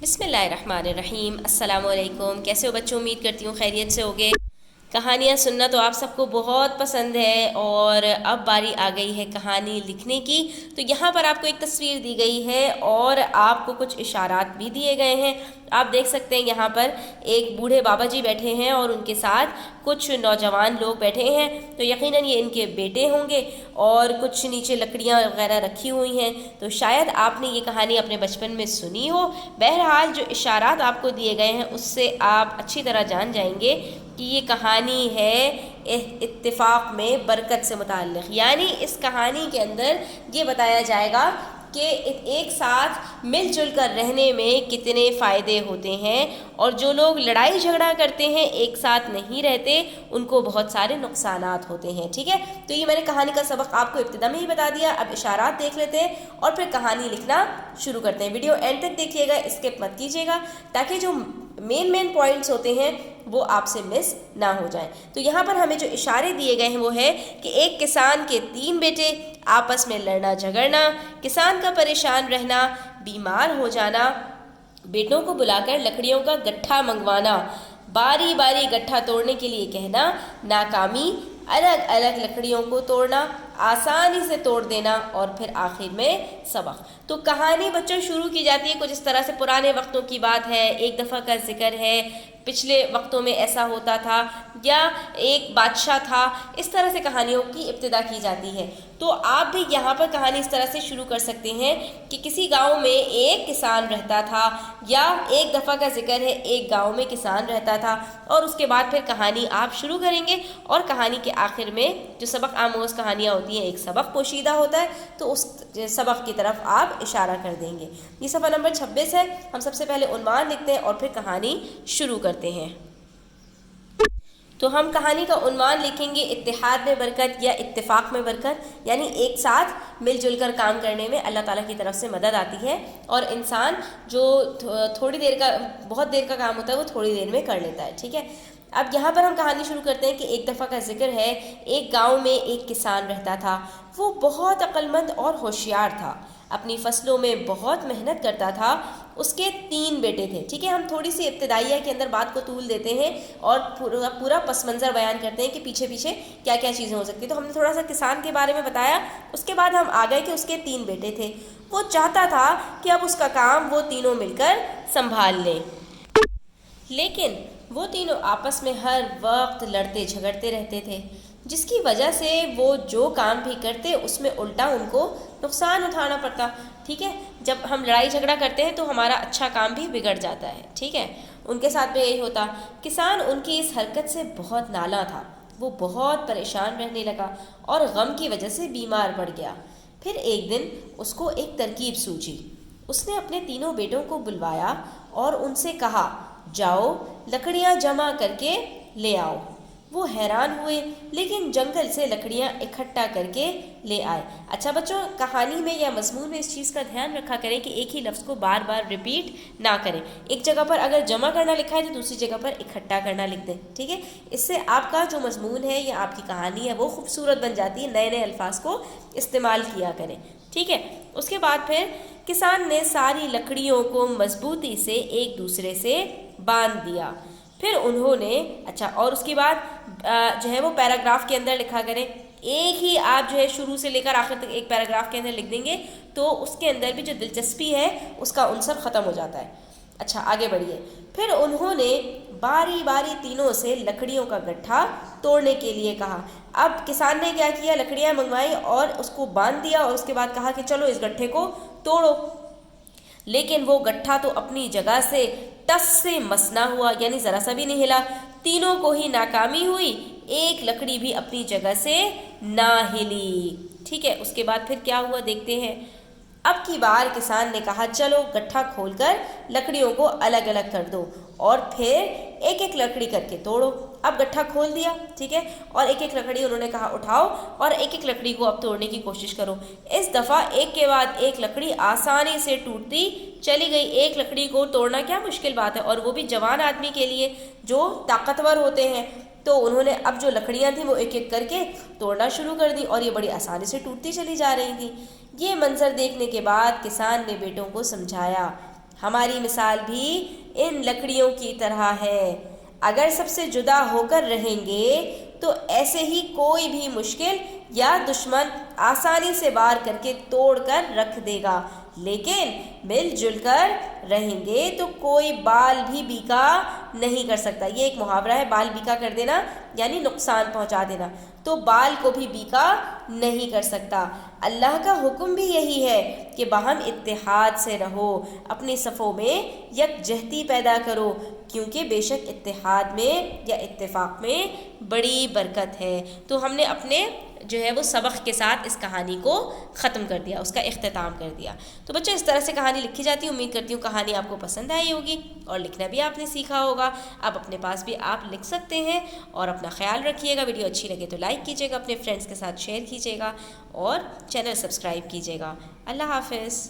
बिस्मिल्लाहिर्रहमानिर्रहीम। अस्सलाम वालेकुम। कैसे हो बच्चों? उम्मीद करती हूँ खैरियत से होगे। कहानियाँ सुनना तो आप सबको बहुत पसंद है और अब बारी आ गई है कहानी लिखने की। तो यहाँ पर आपको एक तस्वीर दी गई है और आपको कुछ इशारात भी दिए गए हैं। आप देख सकते हैं यहाँ पर एक बूढ़े बाबा जी बैठे हैं और उनके साथ कुछ नौजवान लोग बैठे हैं। तो यकीनन ये इनके बेटे होंगे और कुछ नीचे लकड़ियाँ वगैरह रखी हुई हैं। तो शायद आपने ये कहानी अपने बचपन में सुनी हो। बहरहाल जो इशारात आपको दिए गए हैं उससे आप अच्छी तरह जान जाएंगे कि ये कहानी है इत्तिफाक में बरकत से मुताल्लिक़। यानी इस कहानी के अंदर ये बताया जाएगा कि एक साथ मिलजुल कर रहने में कितने फ़ायदे होते हैं और जो लोग लड़ाई झगड़ा करते हैं, एक साथ नहीं रहते, उनको बहुत सारे नुकसानात होते हैं। ठीक है, तो ये मैंने कहानी का सबक आपको इब्तिदा में ही बता दिया। अब इशारात देख लेते हैं और फिर कहानी लिखना शुरू करते हैं। वीडियो एंड तक देखिएगा, स्किप मत कीजिएगा, ताकि जो मेन पॉइंट्स होते हैं वो आपसे मिस ना हो जाए। तो यहाँ पर हमें जो इशारे दिए गए हैं वो है कि एक किसान के 3 बेटे, आपस में लड़ना झगड़ना, किसान का परेशान रहना, बीमार हो जाना, बेटों को बुलाकर लकड़ियों का गट्ठा मंगवाना, बारी बारी गट्ठा तोड़ने के लिए कहना, नाकामी, अलग अलग लकड़ियों को तोड़ना, आसानी से तोड़ देना और फिर आखिर में सबक। तो कहानी बच्चों शुरू की जाती है कुछ इस तरह से। पुराने वक्तों की बात है, एक दफ़ा का जिक्र है, पिछले वक्तों में ऐसा होता था या एक बादशाह था, इस तरह से कहानियों की इब्तिदा की जाती है। तो आप भी यहाँ पर कहानी इस तरह से शुरू कर सकते हैं कि किसी गांव में एक किसान रहता था, या एक दफ़ा का जिक्र है, एक गांव में किसान रहता था, और उसके बाद फिर कहानी आप शुरू करेंगे और कहानी के आखिर में जो सबक आमोज कहानियाँ होती हैं, एक सबक पोशीदा होता है, तो उस सबक की तरफ आप इशारा कर देंगे। ये सफ़ा नंबर 26 है। हम सबसे पहले उन्वान लिखते हैं और फिर कहानी शुरू करते हैं। तो हम कहानी का उन्वान लिखेंगे इत्तिहाद में बरकत या इत्तिफाक में बरकत, यानी एक साथ मिलजुल कर काम करने में अल्लाह ताला की तरफ से मदद आती है और इंसान जो बहुत देर का काम होता है वो थोड़ी देर में कर लेता है। ठीक है, अब यहाँ पर हम कहानी शुरू करते हैं कि एक दफ़ा का जिक्र है, एक गांव में एक किसान रहता था। वो बहुत अक्लमंद और होशियार था, अपनी फसलों में बहुत मेहनत करता था। उसके 3 बेटे थे। ठीक है, हम थोड़ी सी इब्तिदाइया के अंदर बात को तूल देते हैं और पूरा पस मंज़र बयान करते हैं कि पीछे पीछे क्या क्या चीज़ें हो सकती हैं। तो हमने थोड़ा सा किसान के बारे में बताया, उसके बाद हम आ गए कि उसके 3 बेटे थे। वो चाहता था कि अब उसका काम वो तीनों मिलकर संभाल लें, लेकिन वो तीनों आपस में हर वक्त लड़ते झगड़ते रहते थे, जिसकी वजह से वो जो काम भी करते उसमें उल्टा उनको नुकसान उठाना पड़ता। ठीक है, जब हम लड़ाई झगड़ा करते हैं तो हमारा अच्छा काम भी बिगड़ जाता है। ठीक है, उनके साथ भी यही होता। किसान उनकी इस हरकत से बहुत नाला था, वो बहुत परेशान रहने लगा और गम की वजह से बीमार पड़ गया। फिर एक दिन उसको एक तरकीब सूझी। उसने अपने तीनों बेटों को बुलवाया और उनसे कहा, जाओ लकड़ियाँ जमा करके ले आओ। वो हैरान हुए, लेकिन जंगल से लकड़ियाँ इकट्ठा करके ले आए। अच्छा बच्चों, कहानी में या मजमून में इस चीज़ का ध्यान रखा करें कि एक ही लफ्ज़ को बार बार रिपीट ना करें। एक जगह पर अगर जमा करना लिखा है तो दूसरी जगह पर इकट्ठा करना लिख दें। ठीक है, इससे आपका जो मजमून है या आपकी कहानी है वो खूबसूरत बन जाती है। नए नए अल्फाज को इस्तेमाल किया करें। ठीक है, उसके बाद फिर किसान ने सारी लकड़ियों को मजबूती से एक दूसरे से बांध दिया। फिर उन्होंने और उसके बाद जो है वो पैराग्राफ के अंदर लिखा करें। एक ही आप जो है शुरू से लेकर आखिर तक एक पैराग्राफ के अंदर लिख देंगे तो उसके अंदर भी जो दिलचस्पी है उसका उनसर ख़त्म हो जाता है। अच्छा, आगे बढ़िए। फिर उन्होंने बारी बारी तीनों से लकड़ियों का गट्ठा तोड़ने के लिए कहा। अब किसान ने क्या किया, लकड़ियाँ मंगवाई और उसको बांध दिया और उसके बाद कहा कि चलो इस गट्ठे को तोड़ो। लेकिन वो गट्ठा तो अपनी जगह से टस से मस ना हुआ, यानी ज़रा सा भी नहीं हिला। तीनों को ही नाकामी हुई, एक लकड़ी भी अपनी जगह से ना हिली। ठीक है, उसके बाद फिर क्या हुआ देखते हैं। अब की बार किसान ने कहा, चलो गट्ठा खोलकर लकड़ियों को अलग अलग कर दो और फिर एक एक लकड़ी करके तोड़ो। अब गट्ठा खोल दिया। ठीक है, और एक एक लकड़ी उन्होंने कहा उठाओ और एक एक लकड़ी को अब तोड़ने की कोशिश करो। इस दफ़ा एक के बाद एक लकड़ी आसानी से टूटती चली गई। एक लकड़ी को तोड़ना क्या मुश्किल बात है, और वो भी जवान आदमी के लिए जो ताकतवर होते हैं। तो उन्होंने अब जो लकड़ियाँ थी वो एक एक करके तोड़ना शुरू कर दी और ये बड़ी आसानी से टूटती चली जा रही थी। ये मंजर देखने के बाद किसान ने बेटों को समझाया ہماری مثال بھی ان لکڑیوں کی طرح ہے، اگر سب سے جدا ہو کر رہیں گے تو ایسے ہی کوئی بھی مشکل یا دشمن آسانی سے وار کر کے توڑ کر رکھ دے گا، لیکن مل جل کر رہیں گے تو کوئی بال بھی بیکا نہیں کر سکتا۔ یہ ایک محاورہ ہے، بال بیکا کر دینا یعنی نقصان پہنچا دینا، تو بال کو بھی بیکا نہیں کر سکتا۔ اللہ کا حکم بھی یہی ہے کہ باہم اتحاد سے رہو، اپنی صفوں میں یکجہتی پیدا کرو، کیونکہ بے شک اتحاد میں یا اتفاق میں بڑی برکت ہے۔ تو ہم نے اپنے جو ہے وہ سبق کے ساتھ اس کہانی کو ختم کر دیا، اس کا اختتام کر دیا۔ تو بچوں اس طرح سے کہانی لکھی جاتی ہے۔ امید کرتی ہوں کہانی آپ کو پسند آئی ہوگی اور لکھنا بھی آپ نے سیکھا ہوگا۔ اب اپنے پاس بھی آپ لکھ سکتے ہیں، اور اپنا خیال رکھیے گا۔ ویڈیو اچھی لگے تو لائک کیجیے گا، اپنے فرینڈس کے ساتھ شیئر کیجیے گا، اور چینل سبسکرائب کیجیے گا۔ اللہ حافظ۔